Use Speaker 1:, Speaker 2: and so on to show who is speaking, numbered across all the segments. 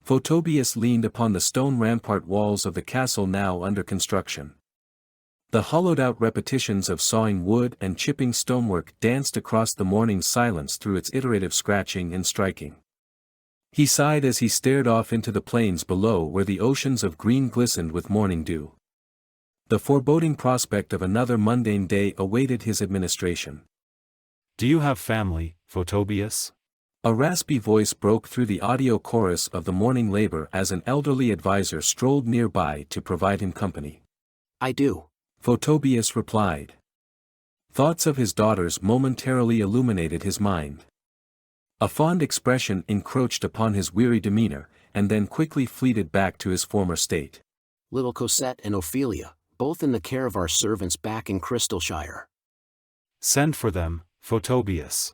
Speaker 1: Photobius leaned upon the stone rampart walls of the castle now under construction. The hollowed-out repetitions of sawing wood and chipping stonework danced across the morning's silence through its iterative scratching and striking. He sighed as he stared off into the plains below where the oceans of green glistened with morning dew. The foreboding prospect of another mundane day awaited his administration.
Speaker 2: "Do you have family, Photobius?"
Speaker 1: A raspy voice broke through the audio chorus of the morning labor as an elderly advisor strolled nearby to provide him company.
Speaker 3: "I do,"
Speaker 1: Photobius replied. Thoughts of his daughters momentarily illuminated his mind. A fond expression encroached upon his weary demeanor, and then quickly fleeted back to his former state.
Speaker 3: "Little Cosette and Ophelia, both in the care of our servants back in Crystalshire."
Speaker 2: "Send for them, Photobius.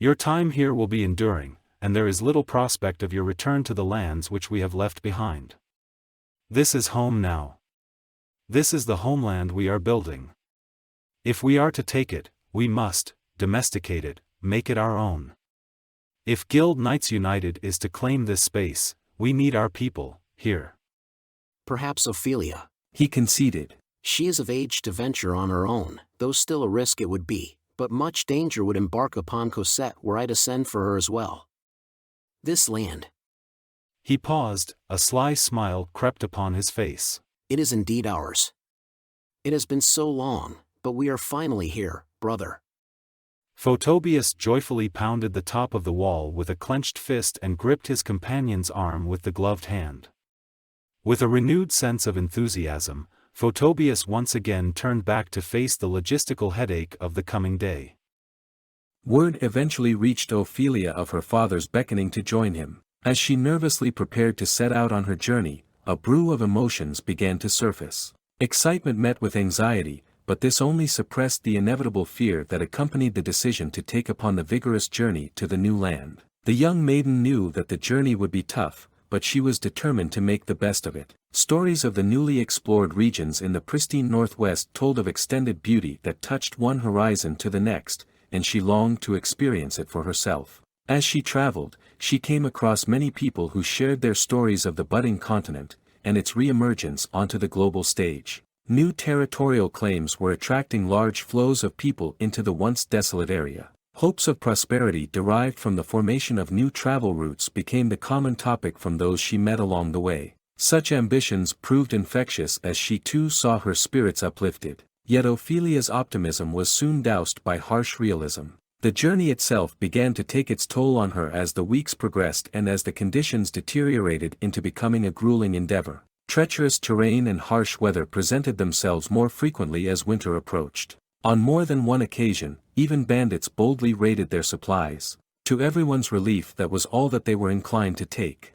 Speaker 2: Your time here will be enduring, and there is little prospect of your return to the lands which we have left behind. This is home now. This is the homeland we are building. If we are to take it, we must domesticate it, make it our own. If Guild Knights United is to claim this space, we need our people, here."
Speaker 3: "Perhaps Ophelia,"
Speaker 1: he conceded.
Speaker 3: "She is of age to venture on her own, though still a risk it would be, but much danger would embark upon Cosette were I to send for her as well. This land—"
Speaker 2: He paused, a sly smile crept upon his face.
Speaker 3: "It is indeed ours. It has been so long, but we are finally here, brother."
Speaker 2: Photobius joyfully pounded the top of the wall with a clenched fist and gripped his companion's arm with the gloved hand. With a renewed sense of enthusiasm, Photobius once again turned back to face the logistical headache of the coming day.
Speaker 1: Word eventually reached Ophelia of her father's beckoning to join him. As she nervously prepared to set out on her journey, a brew of emotions began to surface. Excitement met with anxiety, but this only suppressed the inevitable fear that accompanied the decision to take upon the vigorous journey to the new land. The young maiden knew that the journey would be tough, but she was determined to make the best of it. Stories of the newly explored regions in the pristine Northwest told of extended beauty that touched one horizon to the next, and she longed to experience it for herself. As she traveled, she came across many people who shared their stories of the budding continent, and its re-emergence onto the global stage. New territorial claims were attracting large flows of people into the once desolate area. Hopes of prosperity derived from the formation of new travel routes became the common topic from those she met along the way. Such ambitions proved infectious as she too saw her spirits uplifted. Yet Ophelia's optimism was soon doused by harsh realism. The journey itself began to take its toll on her as the weeks progressed and as the conditions deteriorated into becoming a grueling endeavor. Treacherous terrain and harsh weather presented themselves more frequently as winter approached. On more than one occasion, even bandits boldly raided their supplies. To everyone's relief, that was all that they were inclined to take.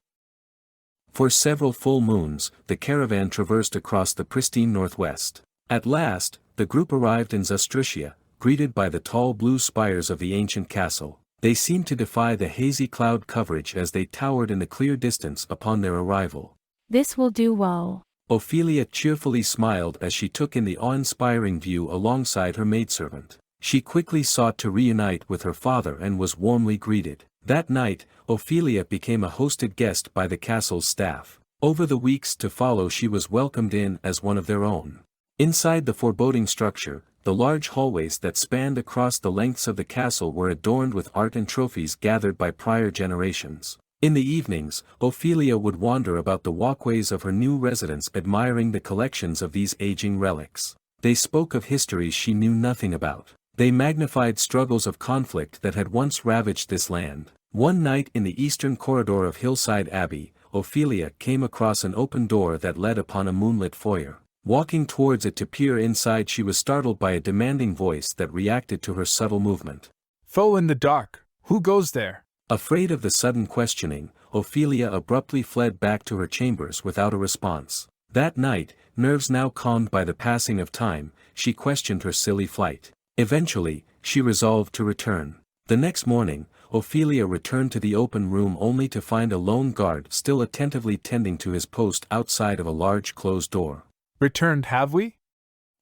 Speaker 1: For several full moons, the caravan traversed across the pristine Northwest. At last, the group arrived in Zastrutia, greeted by the tall blue spires of the ancient castle. They seemed to defy the hazy cloud coverage as they towered in the clear distance upon their arrival.
Speaker 4: "This will do well."
Speaker 1: Ophelia cheerfully smiled as she took in the awe-inspiring view alongside her maidservant. She quickly sought to reunite with her father and was warmly greeted. That night, Ophelia became a hosted guest by the castle's staff. Over the weeks to follow she was welcomed in as one of their own. Inside the foreboding structure, the large hallways that spanned across the lengths of the castle were adorned with art and trophies gathered by prior generations. In the evenings, Ophelia would wander about the walkways of her new residence admiring the collections of these aging relics. They spoke of histories she knew nothing about. They magnified struggles of conflict that had once ravaged this land. One night in the eastern corridor of Hillside Abbey, Ophelia came across an open door that led upon a moonlit foyer. Walking towards it to peer inside, she was startled by a demanding voice that reacted to her subtle movement.
Speaker 5: "Foe in the dark, who goes there?"
Speaker 1: Afraid of the sudden questioning, Ophelia abruptly fled back to her chambers without a response. That night, nerves now calmed by the passing of time, she questioned her silly flight. Eventually, she resolved to return. The next morning, Ophelia returned to the open room only to find a lone guard still attentively tending to his post outside of a large closed door.
Speaker 5: "Returned, have we?"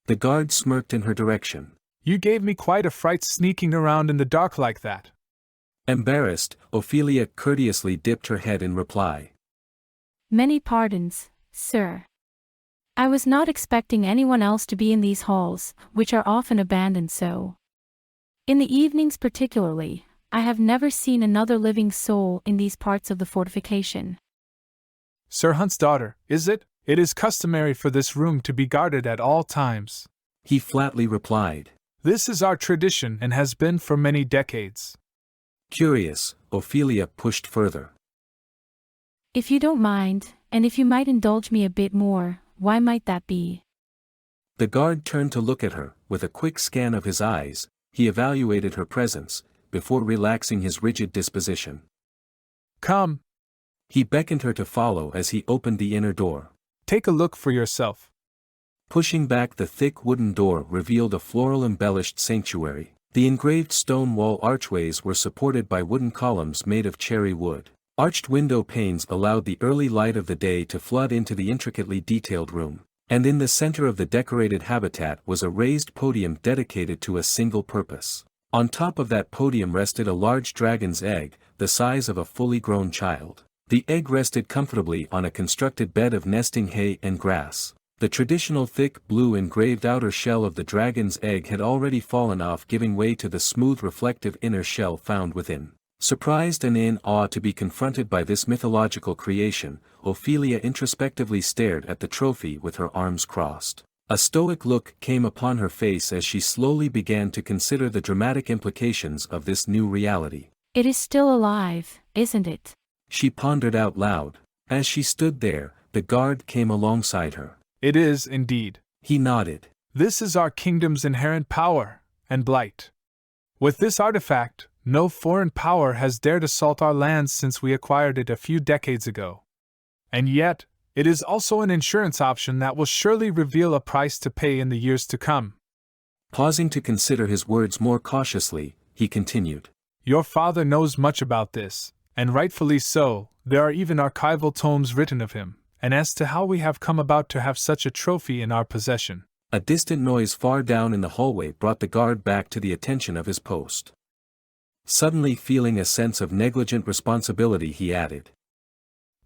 Speaker 1: The guard smirked in her direction.
Speaker 5: "You gave me quite a fright sneaking around in the dark like that."
Speaker 1: Embarrassed, Ophelia courteously dipped her head in reply.
Speaker 4: Many pardons, sir. I was not expecting anyone else to be in these halls, which are often abandoned so. In the evenings particularly, I have never seen another living soul in these parts of the fortification.
Speaker 5: Sir Hunt's daughter, is it? It is customary for this room to be guarded at all times.
Speaker 1: He flatly replied.
Speaker 5: This is our tradition and has been for many decades.
Speaker 1: Curious, Ophelia pushed further.
Speaker 4: If you don't mind, and if you might indulge me a bit more, why might that be?
Speaker 1: The guard turned to look at her. With a quick scan of his eyes, he evaluated her presence, before relaxing his rigid disposition.
Speaker 5: Come.
Speaker 1: He beckoned her to follow as he opened the inner door.
Speaker 5: Take a look for yourself.
Speaker 1: Pushing back the thick wooden door revealed a floral-embellished sanctuary. The engraved stone wall archways were supported by wooden columns made of cherry wood. Arched window panes allowed the early light of the day to flood into the intricately detailed room. And in the center of the decorated habitat was a raised podium dedicated to a single purpose. On top of that podium rested a large dragon's egg, the size of a fully grown child. The egg rested comfortably on a constructed bed of nesting hay and grass. The traditional thick blue engraved outer shell of the dragon's egg had already fallen off, giving way to the smooth reflective inner shell found within. Surprised and in awe to be confronted by this mythological creation, Ophelia introspectively stared at the trophy with her arms crossed. A stoic look came upon her face as she slowly began to consider the dramatic implications of this new reality.
Speaker 4: It is still alive, isn't it?
Speaker 1: She pondered out loud. As she stood there, the guard came alongside her.
Speaker 5: It is, indeed.
Speaker 1: He nodded.
Speaker 5: This is our kingdom's inherent power and blight. With this artifact, no foreign power has dared assault our lands since we acquired it a few decades ago. And yet, it is also an insurance option that will surely reveal a price to pay in the years to come.
Speaker 1: Pausing to consider his words more cautiously, he continued.
Speaker 5: Your father knows much about this, and rightfully so. There are even archival tomes written of him, and as to how we have come about to have such a trophy in our possession.
Speaker 1: A distant noise far down in the hallway brought the guard back to the attention of his post. Suddenly feeling a sense of negligent responsibility, he added.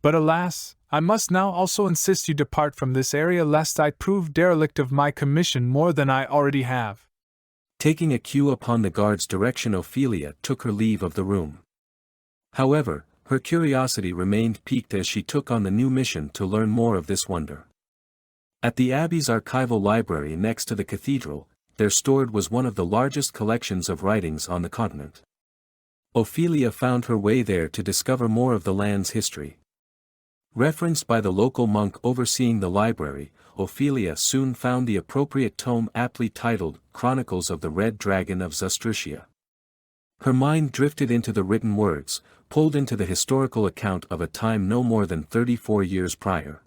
Speaker 5: But alas, I must now also insist you depart from this area lest I prove derelict of my commission more than I already have.
Speaker 1: Taking a cue upon the guard's direction, Ophelia took her leave of the room. However, her curiosity remained piqued as she took on the new mission to learn more of this wonder. At the Abbey's archival library next to the cathedral, there stored was one of the largest collections of writings on the continent. Ophelia found her way there to discover more of the land's history. Referenced by the local monk overseeing the library, Ophelia soon found the appropriate tome aptly titled Chronicles of the Red Dragon of Zastrutia. Her mind drifted into the written words, pulled into the historical account of a time no more than 34 years prior.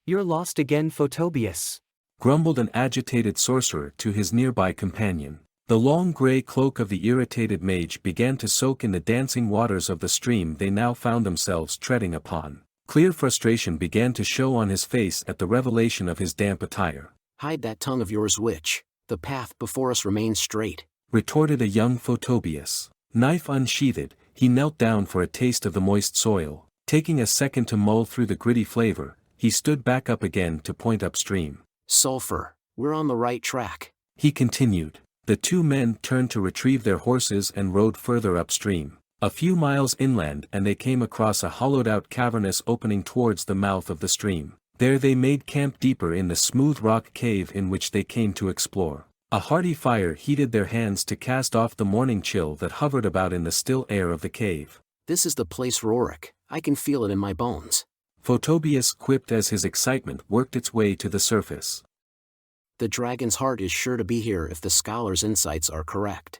Speaker 6: You're lost again, Photobius,
Speaker 1: grumbled an agitated sorcerer to his nearby companion. The long gray cloak of the irritated mage began to soak in the dancing waters of the stream they now found themselves treading upon. Clear frustration began to show on his face at the revelation of his damp attire.
Speaker 3: Hide that tongue of yours, witch. The path before us remains straight,
Speaker 1: retorted a young Photobius. Knife unsheathed, he knelt down for a taste of the moist soil. Taking a second to mull through the gritty flavor, he stood back up again to point upstream.
Speaker 3: Sulfur, we're on the right track,
Speaker 1: he continued. The two men turned to retrieve their horses and rode further upstream. A few miles inland and they came across a hollowed-out cavernous opening towards the mouth of the stream. There they made camp deeper in the smooth rock cave in which they came to explore. A hearty fire heated their hands to cast off the morning chill that hovered about in the still air of the cave.
Speaker 3: This is the place, Rorik. I can feel it in my bones,
Speaker 1: Photobius quipped as his excitement worked its way to the surface.
Speaker 3: The dragon's heart is sure to be here if the scholar's insights are correct.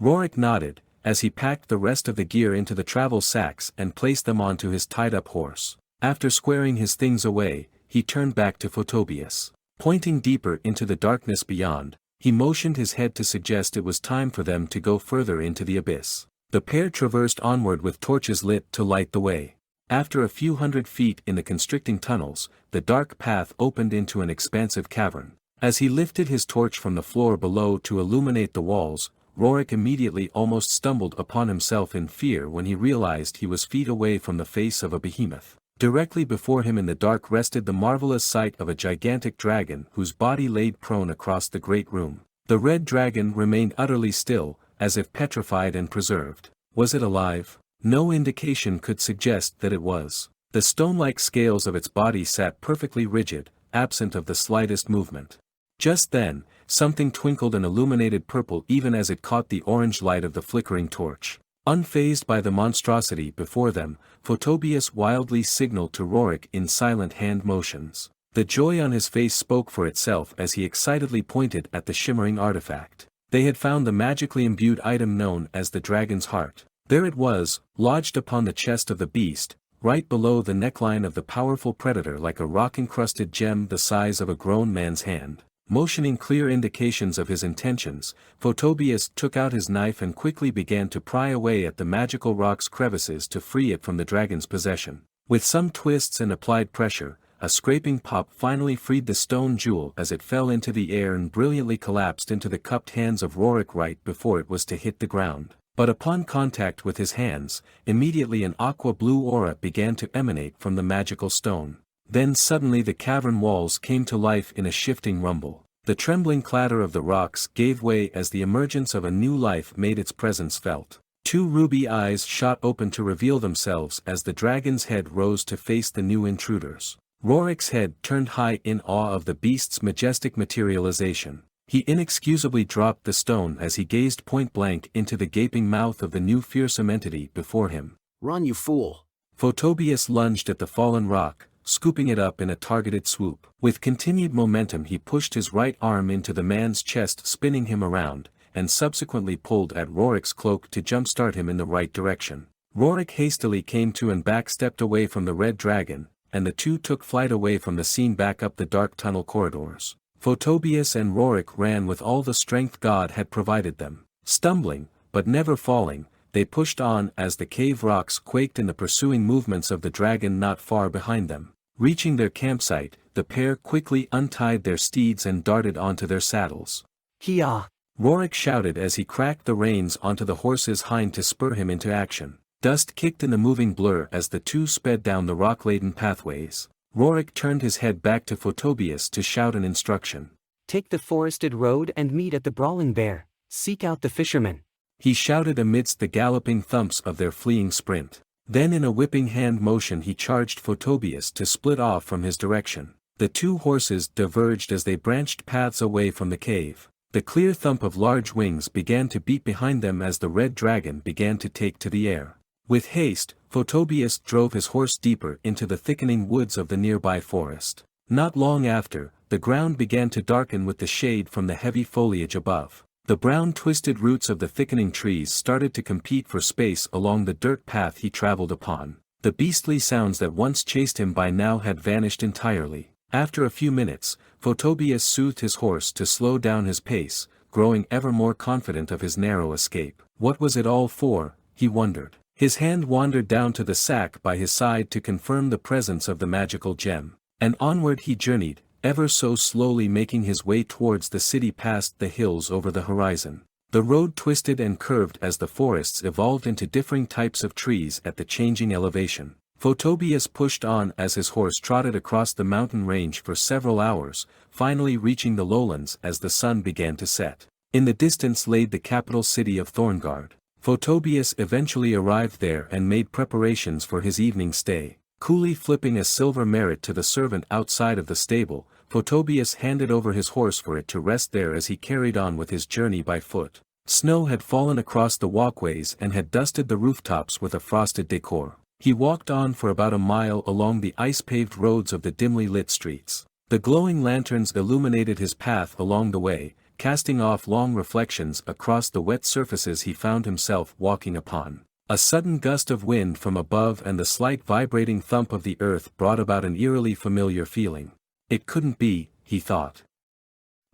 Speaker 1: Rorik nodded, as he packed the rest of the gear into the travel sacks and placed them onto his tied-up horse. After squaring his things away, he turned back to Photobius. Pointing deeper into the darkness beyond, he motioned his head to suggest it was time for them to go further into the abyss. The pair traversed onward with torches lit to light the way. After a few hundred feet in the constricting tunnels, the dark path opened into an expansive cavern. As he lifted his torch from the floor below to illuminate the walls, Rorik immediately almost stumbled upon himself in fear when he realized he was feet away from the face of a behemoth. Directly before him in the dark rested the marvelous sight of a gigantic dragon whose body laid prone across the great room. The red dragon remained utterly still, as if petrified and preserved. Was it alive? No indication could suggest that it was. The stone-like scales of its body sat perfectly rigid, absent of the slightest movement. Just then, something twinkled and illuminated purple even as it caught the orange light of the flickering torch. Unfazed by the monstrosity before them, Photobius wildly signaled to Rorik in silent hand motions. The joy on his face spoke for itself as he excitedly pointed at the shimmering artifact. They had found the magically imbued item known as the dragon's heart. There it was, lodged upon the chest of the beast, right below the neckline of the powerful predator like a rock-encrusted gem the size of a grown man's hand. Motioning clear indications of his intentions, Photobius took out his knife and quickly began to pry away at the magical rock's crevices to free it from the dragon's possession. With some twists and applied pressure, a scraping pop finally freed the stone jewel as it fell into the air and brilliantly collapsed into the cupped hands of Rorik right before it was to hit the ground. But upon contact with his hands, immediately an aqua-blue aura began to emanate from the magical stone. Then suddenly the cavern walls came to life in a shifting rumble. The trembling clatter of the rocks gave way as the emergence of a new life made its presence felt. Two ruby eyes shot open to reveal themselves as the dragon's head rose to face the new intruders. Rorik's head turned high in awe of the beast's majestic materialization. He inexcusably dropped the stone as he gazed point-blank into the gaping mouth of the new fearsome entity before him.
Speaker 3: "Run, you fool!"
Speaker 1: Photobius lunged at the fallen rock, scooping it up in a targeted swoop. With continued momentum he pushed his right arm into the man's chest, spinning him around, and subsequently pulled at Rorik's cloak to jumpstart him in the right direction. Rorik hastily came to and backstepped away from the red dragon, and the two took flight away from the scene back up the dark tunnel corridors. Photobius and Rorik ran with all the strength God had provided them. Stumbling, but never falling, they pushed on as the cave rocks quaked in the pursuing movements of the dragon not far behind them. Reaching their campsite, the pair quickly untied their steeds and darted onto their saddles.
Speaker 6: Hiya!
Speaker 1: Rorik shouted as he cracked the reins onto the horse's hind to spur him into action. Dust kicked in the moving blur as the two sped down the rock-laden pathways. Rorik turned his head back to Photobius to shout an instruction.
Speaker 6: Take the forested road and meet at the Brawling Bear. Seek out the fishermen.
Speaker 1: He shouted amidst the galloping thumps of their fleeing sprint. Then in a whipping hand motion he charged Photobius to split off from his direction. The two horses diverged as they branched paths away from the cave. The clear thump of large wings began to beat behind them as the red dragon began to take to the air. With haste, Photobius drove his horse deeper into the thickening woods of the nearby forest. Not long after, the ground began to darken with the shade from the heavy foliage above. The brown twisted roots of the thickening trees started to compete for space along the dirt path he traveled upon. The beastly sounds that once chased him by now had vanished entirely. After a few minutes, Photobius soothed his horse to slow down his pace, growing ever more confident of his narrow escape. What was it all for, he wondered. His hand wandered down to the sack by his side to confirm the presence of the magical gem. And onward he journeyed, ever so slowly making his way towards the city past the hills over the horizon. The road twisted and curved as the forests evolved into differing types of trees at the changing elevation. Photobius pushed on as his horse trotted across the mountain range for several hours, finally reaching the lowlands as the sun began to set. In the distance lay the capital city of Thorngard. Photobius eventually arrived there and made preparations for his evening stay. Coolly flipping a silver merit to the servant outside of the stable, Photobius handed over his horse for it to rest there as he carried on with his journey by foot. Snow had fallen across the walkways and had dusted the rooftops with a frosted decor. He walked on for about a mile along the ice-paved roads of the dimly lit streets. The glowing lanterns illuminated his path along the way, casting off long reflections across the wet surfaces he found himself walking upon. A sudden gust of wind from above and the slight vibrating thump of the earth brought about an eerily familiar feeling. It couldn't be, he thought.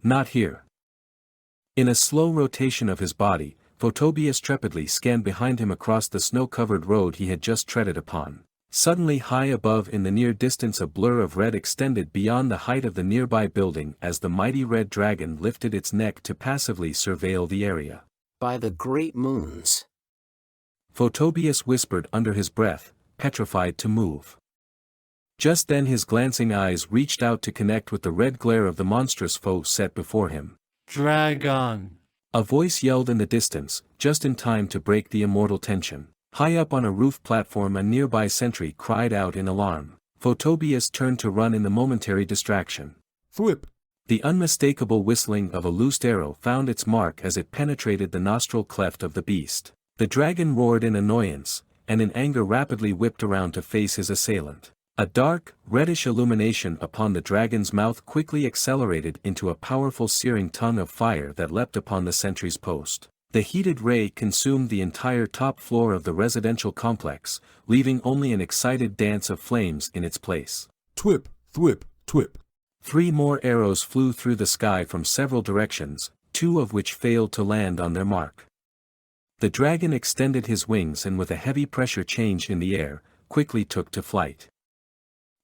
Speaker 1: Not here. In a slow rotation of his body, Photobius trepidly scanned behind him across the snow-covered road he had just treaded upon. Suddenly high above in the near distance a blur of red extended beyond the height of the nearby building as the mighty red dragon lifted its neck to passively surveil the area.
Speaker 3: By the great moons!
Speaker 1: Photobius whispered under his breath, petrified to move. Just then his glancing eyes reached out to connect with the red glare of the monstrous foe set before him.
Speaker 7: Dragon!
Speaker 1: A voice yelled in the distance, just in time to break the immortal tension. High up on a roof platform a nearby sentry cried out in alarm. Photobius turned to run in the momentary distraction.
Speaker 8: Thwip!
Speaker 1: The unmistakable whistling of a loosed arrow found its mark as it penetrated the nostril cleft of the beast. The dragon roared in annoyance, and in anger rapidly whipped around to face his assailant. A dark, reddish illumination upon the dragon's mouth quickly accelerated into a powerful searing tongue of fire that leapt upon the sentry's post. The heated ray consumed the entire top floor of the residential complex, leaving only an excited dance of flames in its place.
Speaker 8: Twip, thwip, twip.
Speaker 1: 3 more arrows flew through the sky from several directions, 2 of which failed to land on their mark. The dragon extended his wings and with a heavy pressure change in the air, quickly took to flight.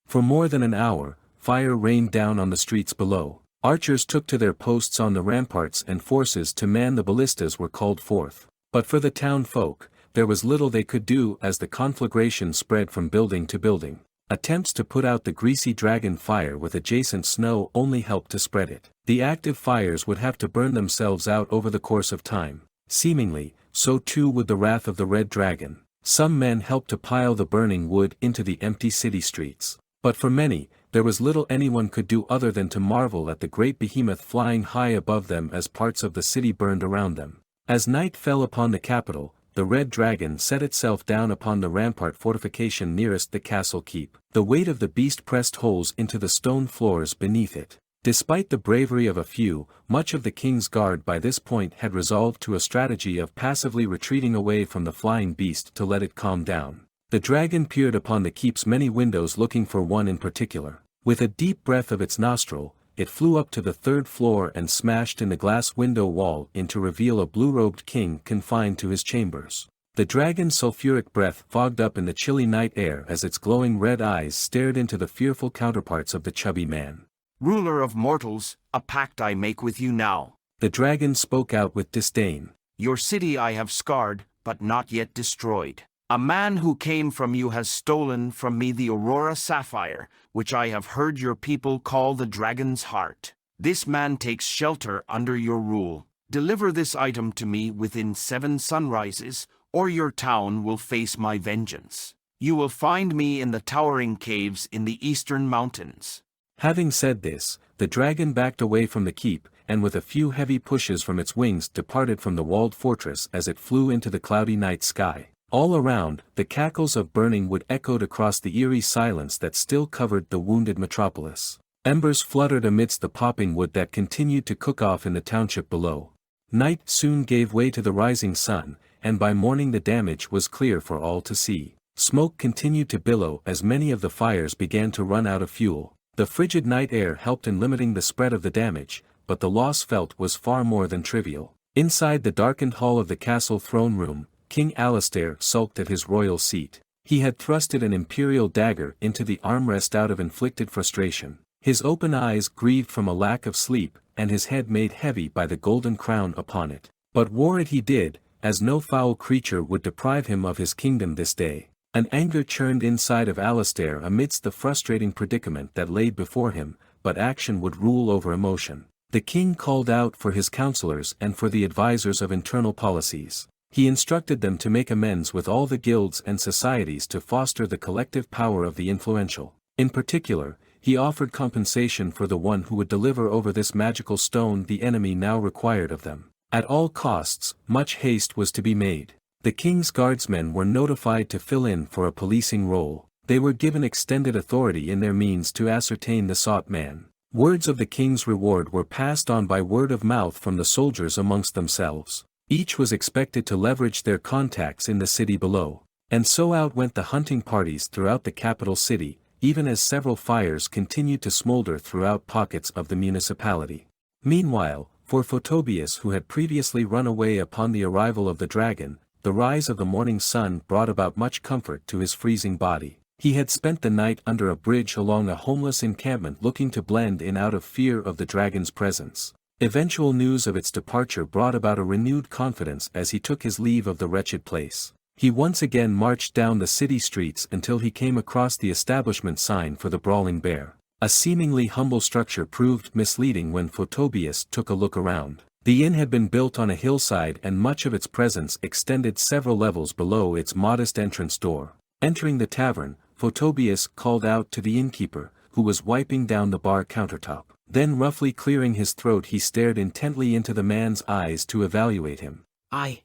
Speaker 1: For more than an hour, fire rained down on the streets below. Archers took to their posts on the ramparts and forces to man the ballistas were called forth. But for the town folk, there was little they could do as the conflagration spread from building to building. Attempts to put out the greasy dragon fire with adjacent snow only helped to spread it. The active fires would have to burn themselves out over the course of time. Seemingly, so too would the wrath of the red dragon. Some men helped to pile the burning wood into the empty city streets. But for many, there was little anyone could do other than to marvel at the great behemoth flying high above them as parts of the city burned around them. As night fell upon the capital, the red dragon set itself down upon the rampart fortification nearest the castle keep. The weight of the beast pressed holes into the stone floors beneath it. Despite the bravery of a few, much of the king's guard by this point had resolved to a strategy of passively retreating away from the flying beast to let it calm down. The dragon peered upon the keep's many windows looking for one in particular. With a deep breath of its nostril, it flew up to the 3rd floor and smashed in the glass window wall in to reveal a blue-robed king confined to his chambers. The dragon's sulfuric breath fogged up in the chilly night air as its glowing red eyes stared into the fearful counterparts of the chubby man.
Speaker 9: Ruler of mortals, a pact I make with you now.
Speaker 1: The dragon spoke out with disdain.
Speaker 9: Your city I have scarred, but not yet destroyed. A man who came from you has stolen from me the Aurora Sapphire, which I have heard your people call the Dragon's Heart. This man takes shelter under your rule. Deliver this item to me within 7 sunrises, or your town will face my vengeance. You will find me in the towering caves in the eastern mountains.
Speaker 1: Having said this, the dragon backed away from the keep, and with a few heavy pushes from its wings departed from the walled fortress as it flew into the cloudy night sky. All around, the cackles of burning wood echoed across the eerie silence that still covered the wounded metropolis. Embers fluttered amidst the popping wood that continued to cook off in the township below. Night soon gave way to the rising sun, and by morning the damage was clear for all to see. Smoke continued to billow as many of the fires began to run out of fuel. The frigid night air helped in limiting the spread of the damage, but the loss felt was far more than trivial. Inside the darkened hall of the castle throne room, King Alastair sulked at his royal seat. He had thrusted an imperial dagger into the armrest out of inflicted frustration. His open eyes grieved from a lack of sleep, and his head made heavy by the golden crown upon it. But war it he did, as no foul creature would deprive him of his kingdom this day. An anger churned inside of Alastair amidst the frustrating predicament that lay before him, but action would rule over emotion. The king called out for his counselors and for the advisors of internal policies. He instructed them to make amends with all the guilds and societies to foster the collective power of the influential. In particular, he offered compensation for the one who would deliver over this magical stone the enemy now required of them. At all costs, much haste was to be made. The king's guardsmen were notified to fill in for a policing role. They were given extended authority in their means to ascertain the sought man. Words of the king's reward were passed on by word of mouth from the soldiers amongst themselves. Each was expected to leverage their contacts in the city below. And so out went the hunting parties throughout the capital city, even as several fires continued to smolder throughout pockets of the municipality. Meanwhile, for Photobius, who had previously run away upon the arrival of the dragon, the rise of the morning sun brought about much comfort to his freezing body. He had spent the night under a bridge along a homeless encampment looking to blend in out of fear of the dragon's presence. Eventual news of its departure brought about a renewed confidence as he took his leave of the wretched place. He once again marched down the city streets until he came across the establishment sign for the Brawling Bear. A seemingly humble structure proved misleading when Photobius took a look around. The inn had been built on a hillside and much of its presence extended several levels below its modest entrance door. Entering the tavern, Photobius called out to the innkeeper, who was wiping down the bar countertop. Then roughly clearing his throat he stared intently into the man's eyes to evaluate him.
Speaker 3: I,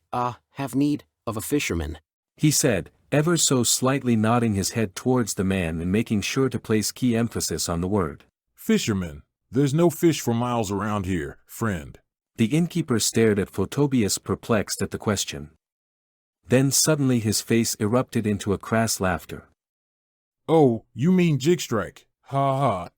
Speaker 3: have need of a fisherman,
Speaker 1: he said, ever so slightly nodding his head towards the man and making sure to place key emphasis on the word.
Speaker 8: Fisherman. There's no fish for miles around here, friend.
Speaker 1: The innkeeper stared at Photobius, perplexed at the question. Then suddenly his face erupted into a crass laughter.
Speaker 8: Oh, you mean Jigstrike, ha ha.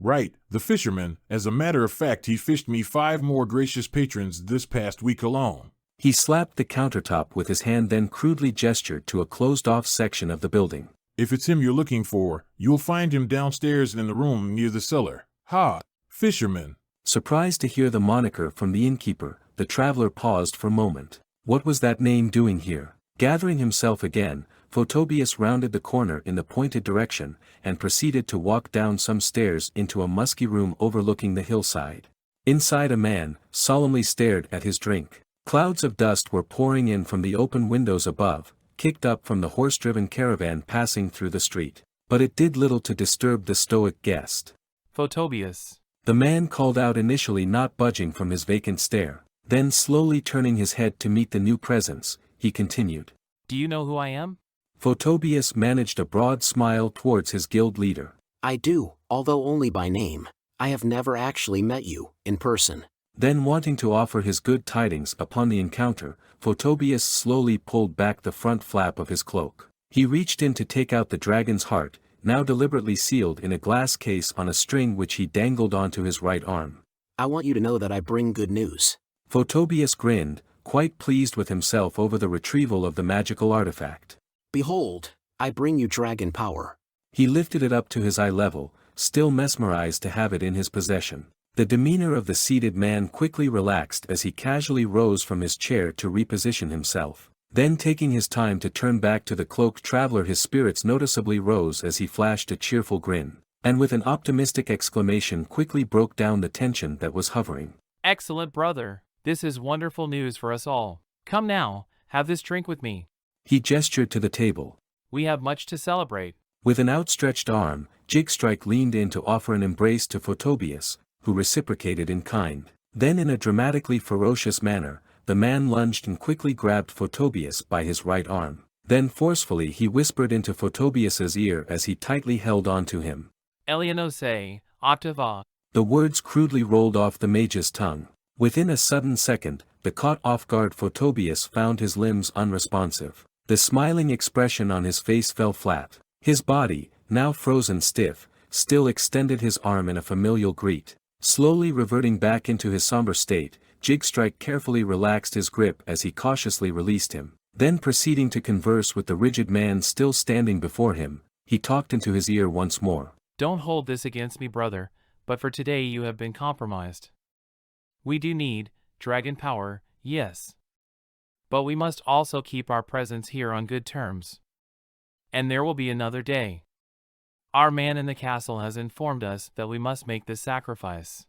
Speaker 8: Right, the fisherman. As a matter of fact, he fished me 5 more gracious patrons this past week alone.
Speaker 1: He slapped the countertop with his hand, then crudely gestured to a closed-off section of the building.
Speaker 8: If it's him you're looking for, you'll find him downstairs in the room near the cellar. Ha! Fisherman.
Speaker 1: Surprised to hear the moniker from the innkeeper, the traveler paused for a moment. What was that name doing here? Gathering himself again, Photobius rounded the corner in the pointed direction, and proceeded to walk down some stairs into a musky room overlooking the hillside. Inside, a man solemnly stared at his drink. Clouds of dust were pouring in from the open windows above, kicked up from the horse-driven caravan passing through the street. But it did little to disturb the stoic guest.
Speaker 7: Photobius.
Speaker 1: The man called out, initially not budging from his vacant stare. Then slowly turning his head to meet the new presence, he continued.
Speaker 7: Do you know who I am?
Speaker 1: Photobius managed a broad smile towards his guild leader.
Speaker 3: I do, although only by name. I have never actually met you, in person.
Speaker 1: Then, wanting to offer his good tidings upon the encounter, Photobius slowly pulled back the front flap of his cloak. He reached in to take out the dragon's heart, now deliberately sealed in a glass case on a string which he dangled onto his right arm.
Speaker 3: I want you to know that I bring good news.
Speaker 1: Photobius grinned, quite pleased with himself over the retrieval of the magical artifact.
Speaker 3: Behold, I bring you dragon power.
Speaker 1: He lifted it up to his eye level, still mesmerized to have it in his possession. The demeanor of the seated man quickly relaxed as he casually rose from his chair to reposition himself. Then, taking his time to turn back to the cloaked traveler, his spirits noticeably rose as he flashed a cheerful grin, and with an optimistic exclamation quickly broke down the tension that was hovering.
Speaker 7: Excellent, brother. This is wonderful news for us all. Come now, have this drink with me.
Speaker 1: He gestured to the table.
Speaker 7: We have much to celebrate.
Speaker 1: With an outstretched arm, Jigstrike leaned in to offer an embrace to Photobius, who reciprocated in kind. Then, in a dramatically ferocious manner, the man lunged and quickly grabbed Photobius by his right arm. Then forcefully he whispered into Photobius's ear as he tightly held on to him.
Speaker 7: Elianose, Octava.
Speaker 1: The words crudely rolled off the mage's tongue. Within a sudden second, the caught off-guard Photobius found his limbs unresponsive. The smiling expression on his face fell flat. His body, now frozen stiff, still extended his arm in a familial greet. Slowly reverting back into his somber state, Jigstrike carefully relaxed his grip as he cautiously released him. Then, proceeding to converse with the rigid man still standing before him, he talked into his ear once more.
Speaker 7: Don't hold this against me, brother, but for today you have been compromised. We do need dragon power, yes. But we must also keep our presence here on good terms. And there will be another day. Our man in the castle has informed us that we must make this sacrifice.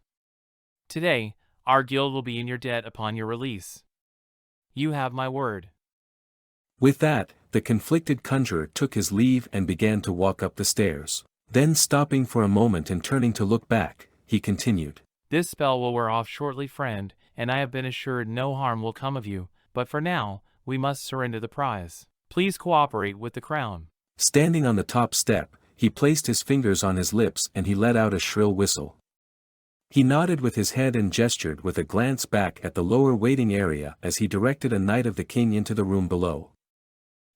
Speaker 7: Today, our guild will be in your debt upon your release. You have my word.
Speaker 1: With that, the conflicted conjurer took his leave and began to walk up the stairs. Then, stopping for a moment and turning to look back, he continued.
Speaker 7: This spell will wear off shortly, friend, and I have been assured no harm will come of you, but for now, we must surrender the prize. Please cooperate with the crown.
Speaker 1: Standing on the top step, he placed his fingers on his lips and he let out a shrill whistle. He nodded with his head and gestured with a glance back at the lower waiting area as he directed a knight of the king into the room below.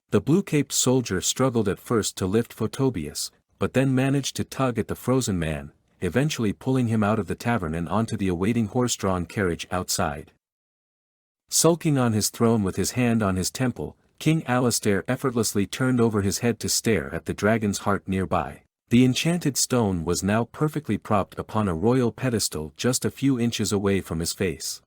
Speaker 1: The blue-caped soldier struggled at first to lift Photobius, but then managed to tug at the frozen man, eventually pulling him out of the tavern and onto the awaiting horse-drawn carriage outside. Sulking on his throne with his hand on his temple, King Alastair effortlessly turned over his head to stare at the dragon's heart nearby. The enchanted stone was now perfectly propped upon a royal pedestal just a few inches away from his face.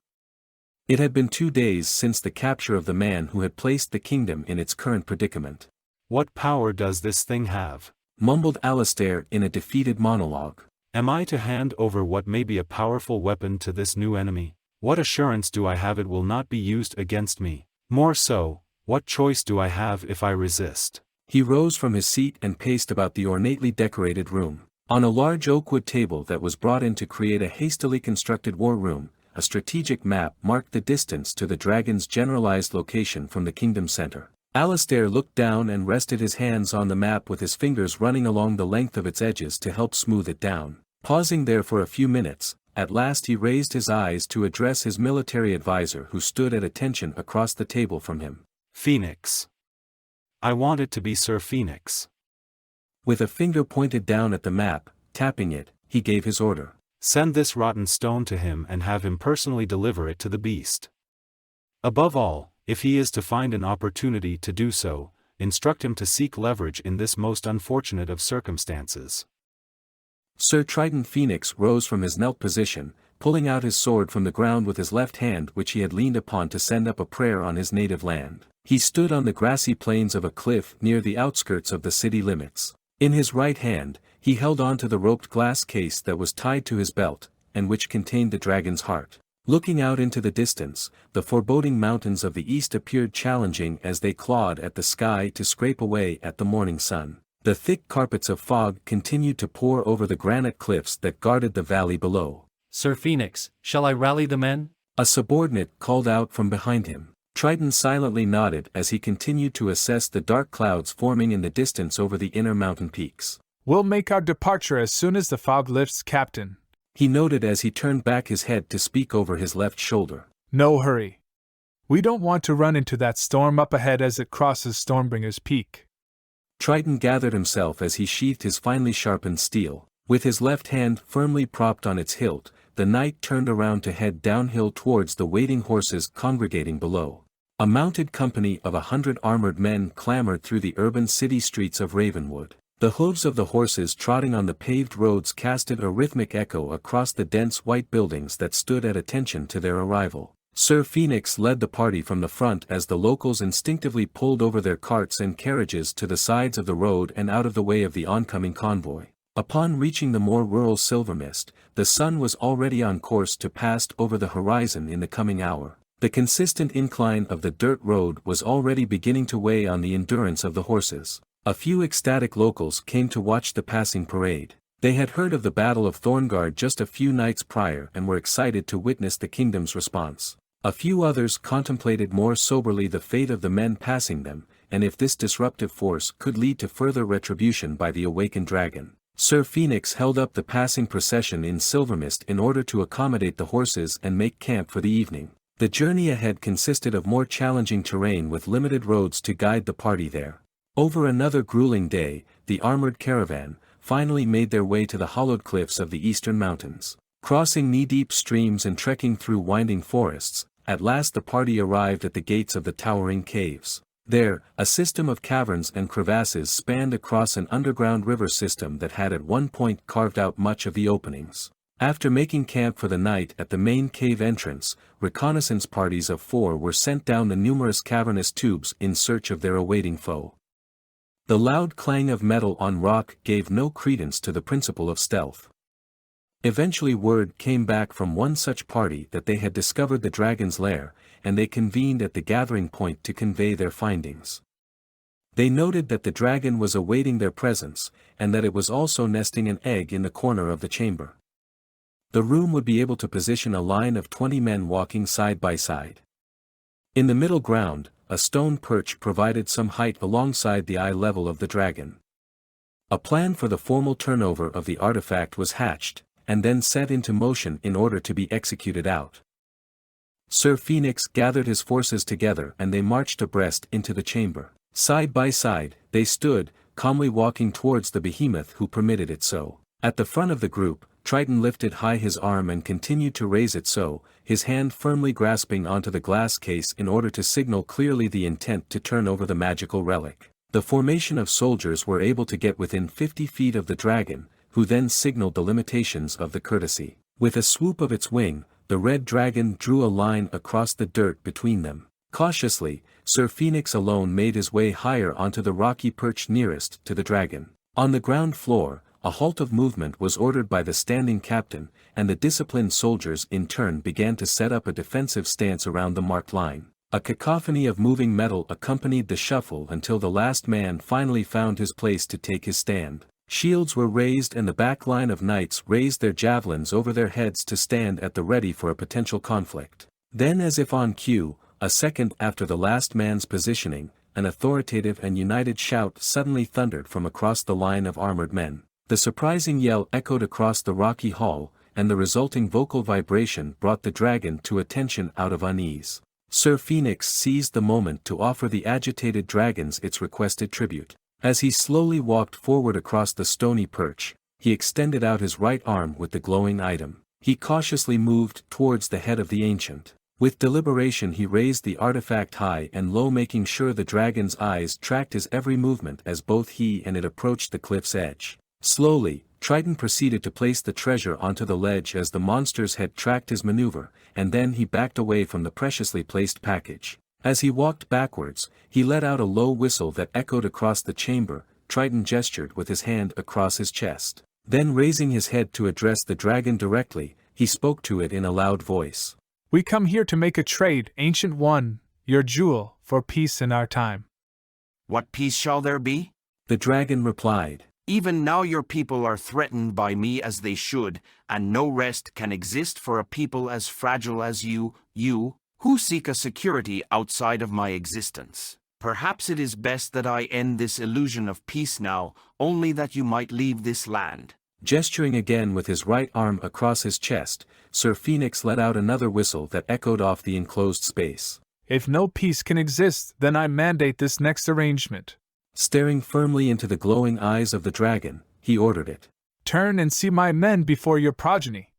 Speaker 1: It had been 2 days since the capture of the man who had placed the kingdom in its current predicament.
Speaker 2: What power does this thing have?
Speaker 1: Mumbled Alastair in a defeated monologue.
Speaker 2: Am I to hand over what may be a powerful weapon to this new enemy? What assurance do I have it will not be used against me? More so, what choice do I have if I resist?
Speaker 1: He rose from his seat and paced about the ornately decorated room. On a large oakwood table that was brought in to create a hastily constructed war room, a strategic map marked the distance to the dragon's generalized location from the kingdom center. Alastair looked down and rested his hands on the map with his fingers running along the length of its edges to help smooth it down. Pausing there for a few minutes, at last he raised his eyes to address his military advisor who stood at attention across the table from him.
Speaker 2: Phoenix. I want it to be Sir Phoenix.
Speaker 1: With a finger pointed down at the map, tapping it, he gave his order.
Speaker 2: Send this rotten stone to him and have him personally deliver it to the beast. Above all, if he is to find an opportunity to do so, instruct him to seek leverage in this most unfortunate of circumstances.
Speaker 1: Sir Triton Phoenix rose from his knelt position, pulling out his sword from the ground with his left hand which he had leaned upon to send up a prayer on his native land. He stood on the grassy plains of a cliff near the outskirts of the city limits. In his right hand, he held on to the roped glass case that was tied to his belt, and which contained the dragon's heart. Looking out into the distance, the foreboding mountains of the east appeared challenging as they clawed at the sky to scrape away at the morning sun. The thick carpets of fog continued to pour over the granite cliffs that guarded the valley below.
Speaker 10: Sir Phoenix, shall I rally the men?
Speaker 1: A subordinate called out from behind him. Triton silently nodded as he continued to assess the dark clouds forming in the distance over the inner mountain peaks.
Speaker 5: We'll make our departure as soon as the fog lifts, Captain,
Speaker 1: he noted as he turned back his head to speak over his left shoulder.
Speaker 5: No hurry. We don't want to run into that storm up ahead as it crosses Stormbringer's Peak.
Speaker 1: Triton gathered himself as he sheathed his finely sharpened steel. With his left hand firmly propped on its hilt, the knight turned around to head downhill towards the waiting horses congregating below. A mounted company of 100 armored men clamored through the urban city streets of Ravenwood. The hooves of the horses trotting on the paved roads casted a rhythmic echo across the dense white buildings that stood at attention to their arrival. Sir Phoenix led the party from the front as the locals instinctively pulled over their carts and carriages to the sides of the road and out of the way of the oncoming convoy. Upon reaching the more rural Silvermist, the sun was already on course to pass over the horizon in the coming hour. The consistent incline of the dirt road was already beginning to weigh on the endurance of the horses. A few ecstatic locals came to watch the passing parade. They had heard of the Battle of Thorngard just a few nights prior and were excited to witness the kingdom's response. A few others contemplated more soberly the fate of the men passing them, and if this disruptive force could lead to further retribution by the awakened dragon. Sir Phoenix held up the passing procession in Silvermist in order to accommodate the horses and make camp for the evening. The journey ahead consisted of more challenging terrain with limited roads to guide the party there. Over another grueling day, the armored caravan finally made their way to the hollowed cliffs of the eastern mountains. Crossing knee-deep streams and trekking through winding forests, at last the party arrived at the gates of the towering caves. There, a system of caverns and crevasses spanned across an underground river system that had at one point carved out much of the openings. After making camp for the night at the main cave entrance, reconnaissance parties of 4 were sent down the numerous cavernous tubes in search of their awaiting foe. The loud clang of metal on rock gave no credence to the principle of stealth. Eventually word came back from one such party that they had discovered the dragon's lair, and they convened at the gathering point to convey their findings. They noted that the dragon was awaiting their presence, and that it was also nesting an egg in the corner of the chamber. The room would be able to position a line of 20 men walking side by side. In the middle ground, a stone perch provided some height alongside the eye level of the dragon. A plan for the formal turnover of the artifact was hatched, and then set into motion in order to be executed out. Sir Phoenix gathered his forces together and they marched abreast into the chamber. Side by side, they stood, calmly walking towards the behemoth who permitted it so. At the front of the group, Triton lifted high his arm and continued to raise it so, his hand firmly grasping onto the glass case in order to signal clearly the intent to turn over the magical relic. The formation of soldiers were able to get within 50 feet of the dragon, who then signaled the limitations of the courtesy. With a swoop of its wing, the red dragon drew a line across the dirt between them. Cautiously, Sir Phoenix alone made his way higher onto the rocky perch nearest to the dragon. On the ground floor, a halt of movement was ordered by the standing captain, and the disciplined soldiers in turn began to set up a defensive stance around the marked line. A cacophony of moving metal accompanied the shuffle until the last man finally found his place to take his stand. Shields were raised and the back line of knights raised their javelins over their heads to stand at the ready for a potential conflict. Then, as if on cue, a second after the last man's positioning, an authoritative and united shout suddenly thundered from across the line of armored men. The surprising yell echoed across the rocky hall, and the resulting vocal vibration brought the dragon to attention out of unease. Sir Phoenix seized the moment to offer the agitated dragons its requested tribute. As he slowly walked forward across the stony perch, he extended out his right arm with the glowing item. He cautiously moved towards the head of the ancient. With deliberation he raised the artifact high and low, making sure the dragon's eyes tracked his every movement as both he and it approached the cliff's edge. Slowly, Triton proceeded to place the treasure onto the ledge as the monster's head tracked his maneuver, and then he backed away from the preciously placed package. As he walked backwards, he let out a low whistle that echoed across the chamber. Triton gestured with his hand across his chest. Then, raising his head to address the dragon directly, he spoke to it in a loud voice.
Speaker 5: We come here to make a trade, Ancient One, your jewel, for peace in our time.
Speaker 9: What peace shall there be?
Speaker 1: The dragon replied.
Speaker 9: Even now your people are threatened by me as they should, and no rest can exist for a people as fragile as you, who seek a security outside of my existence. Perhaps it is best that I end this illusion of peace now, only that you might leave this land.
Speaker 1: Gesturing again with his right arm across his chest, Sir Phoenix let out another whistle that echoed off the enclosed space.
Speaker 5: If no peace can exist, then I mandate this next arrangement.
Speaker 1: Staring firmly into the glowing eyes of the dragon, he ordered it.
Speaker 5: Turn and see my men before your progeny.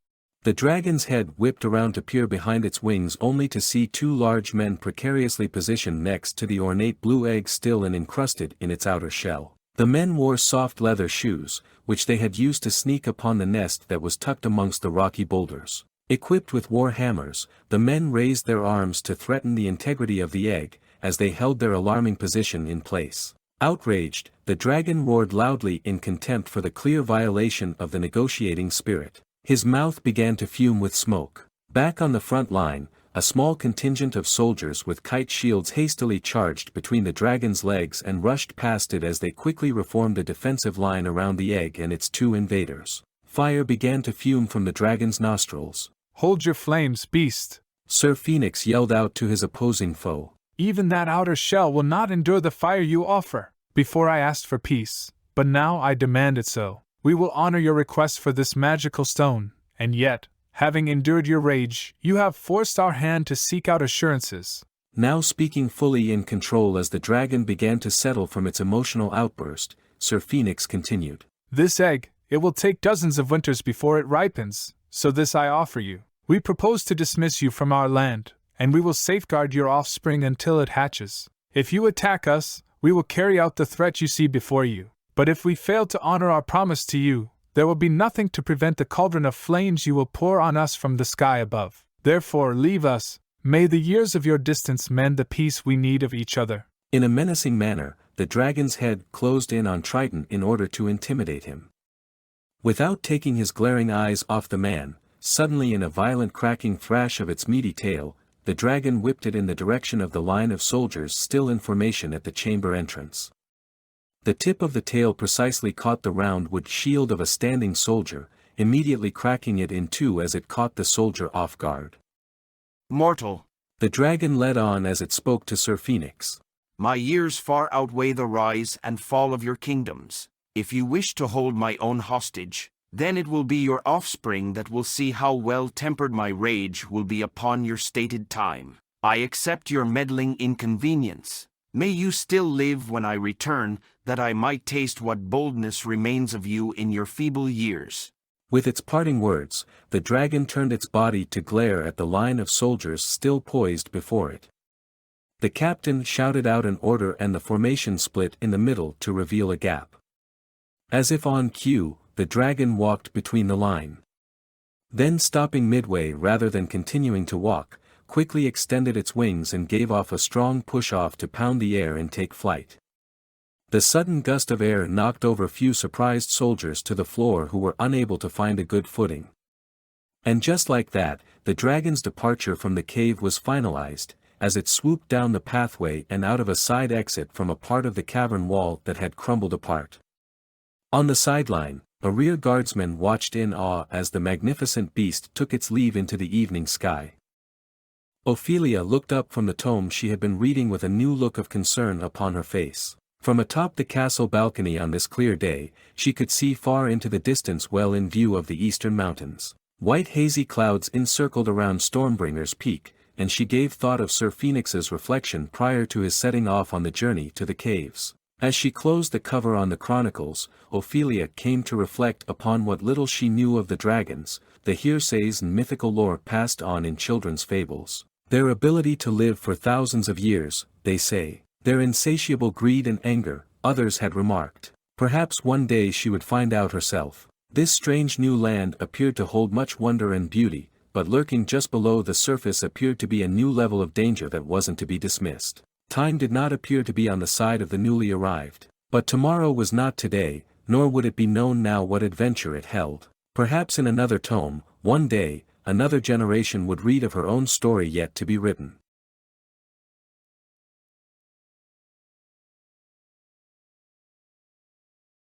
Speaker 1: The dragon's head whipped around to peer behind its wings only to see two large men precariously positioned next to the ornate blue egg still and encrusted in its outer shell. The men wore soft leather shoes, which they had used to sneak upon the nest that was tucked amongst the rocky boulders. Equipped with war hammers, the men raised their arms to threaten the integrity of the egg, as they held their alarming position in place. Outraged, the dragon roared loudly in contempt for the clear violation of the negotiating spirit. His mouth began to fume with smoke. Back on the front line, a small contingent of soldiers with kite shields hastily charged between the dragon's legs and rushed past it as they quickly reformed a defensive line around the egg and its two invaders. Fire began to fume from the dragon's nostrils.
Speaker 5: Hold your flames, beast!
Speaker 1: Sir Phoenix yelled out to his opposing foe.
Speaker 5: Even that outer shell will not endure the fire you offer. Before I asked for peace, but now I demand it so. We will honor your request for this magical stone, and yet, having endured your rage, you have forced our hand to seek out assurances.
Speaker 1: Now speaking fully in control as the dragon began to settle from its emotional outburst, Sir Phoenix continued.
Speaker 5: This egg, it will take dozens of winters before it ripens, so this I offer you. We propose to dismiss you from our land, and we will safeguard your offspring until it hatches. If you attack us, we will carry out the threat you see before you. But if we fail to honor our promise to you, there will be nothing to prevent the cauldron of flames you will pour on us from the sky above. Therefore, leave us. May the years of your distance mend the peace we need of each other.
Speaker 1: In a menacing manner, the dragon's head closed in on Triton in order to intimidate him. Without taking his glaring eyes off the man, suddenly in a violent cracking thrash of its meaty tail, the dragon whipped it in the direction of the line of soldiers still in formation at the chamber entrance. The tip of the tail precisely caught the round wood shield of a standing soldier, immediately cracking it in two as it caught the soldier off guard.
Speaker 9: Mortal!
Speaker 1: The dragon led on as it spoke to Sir Phoenix.
Speaker 9: My years far outweigh the rise and fall of your kingdoms. If you wish to hold my own hostage, then it will be your offspring that will see how well-tempered my rage will be upon your stated time. I accept your meddling inconvenience. May you still live when I return, that I might taste what boldness remains of you in your feeble years.
Speaker 1: With its parting words, the dragon turned its body to glare at the line of soldiers still poised before it. The captain shouted out an order and the formation split in the middle to reveal a gap. As if on cue, the dragon walked between the line. Then stopping midway rather than continuing to walk, quickly extended its wings and gave off a strong push-off to pound the air and take flight. The sudden gust of air knocked over few surprised soldiers to the floor who were unable to find a good footing. And just like that, the dragon's departure from the cave was finalized, as it swooped down the pathway and out of a side exit from a part of the cavern wall that had crumbled apart. On the sideline, a rear guardsman watched in awe as the magnificent beast took its leave into the evening sky. Ophelia looked up from the tome she had been reading with a new look of concern upon her face. From atop the castle balcony on this clear day, she could see far into the distance well in view of the eastern mountains. White hazy clouds encircled around Stormbringer's Peak, and she gave thought of Sir Phoenix's reflection prior to his setting off on the journey to the caves. As she closed the cover on the chronicles, Ophelia came to reflect upon what little she knew of the dragons, the hearsays and mythical lore passed on in children's fables. Their ability to live for thousands of years, they say. Their insatiable greed and anger, others had remarked. Perhaps one day she would find out herself. This strange new land appeared to hold much wonder and beauty, but lurking just below the surface appeared to be a new level of danger that wasn't to be dismissed. Time did not appear to be on the side of the newly arrived. But tomorrow was not today, nor would it be known now what adventure it held. Perhaps in another tome, one day, another generation would read of her own story yet to be written.